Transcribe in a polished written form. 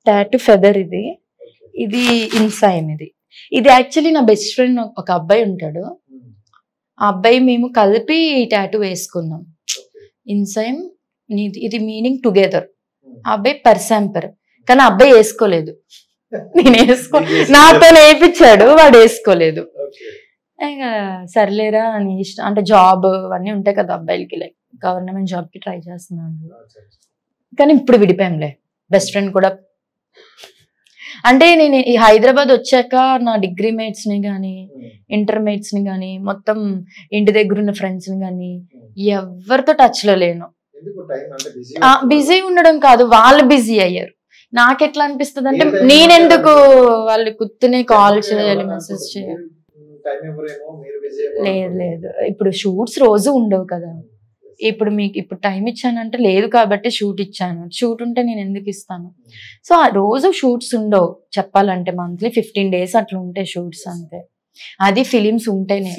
Tattoo feather ఇది. ఇది ఇన్సైమ్. ఇది యాక్చువల్లీ నా బెస్ట్ ఫ్రెండ్ ఒక అబ్బాయి ఉంటాడు. ఆ అబ్బాయి మేము కలిపి ఈ టాటూ వేసుకున్నాం. ఇన్సైమ్ ఇది మీనింగ్ టుగెదర్. ఆ అబ్బాయి పర్సాంపర్, కానీ ఆ అబ్బాయి వేసుకోలేదు. నేను నాతో వేయించాడు, వాడు వేసుకోలేదు. ఇంకా సర్లేరా అని ఇష్టం, అంటే జాబ్ అవన్నీ ఉంటాయి కదా అబ్బాయిలకి, లైక్ గవర్నమెంట్ జాబ్ కి ట్రై చేస్తున్నాను. కానీ ఇప్పుడు విడిపోయాంలే. బెస్ట్ ఫ్రెండ్ కూడా అంటే నేను ఈ హైదరాబాద్ వచ్చాక నా డిగ్రీ మేట్స్ ని కానీ ఇంటర్మేట్స్ ని కానీ మొత్తం ఇంటి దగ్గర ఉన్న ఫ్రెండ్స్ ని కానీ ఎవరితో టచ్ లో లేను. బిజీ ఉండడం కాదు, వాళ్ళు బిజీ అయ్యారు. నాకు ఎట్లా అనిపిస్తుంది అంటే నేనెందుకు వాళ్ళు కుత్తునే కాల్ చేయాలి, మెసేజ్ చేయాలి. లేదు ఇప్పుడు షూట్స్ రోజు ఉండవు కదా. ఇప్పుడు మీకు ఇప్పుడు టైం ఇచ్చానంటే లేదు కాబట్టి షూట్ ఇచ్చాను. షూట్ ఉంటే నేను ఎందుకు ఇస్తాను? సో ఆ రోజు షూట్స్ ఉండవు చెప్పాలంటే. మంత్లీ 15 days అట్లా ఉంటాయి షూట్స్ అంతే. అది ఫిలిమ్స్ ఉంటేనే.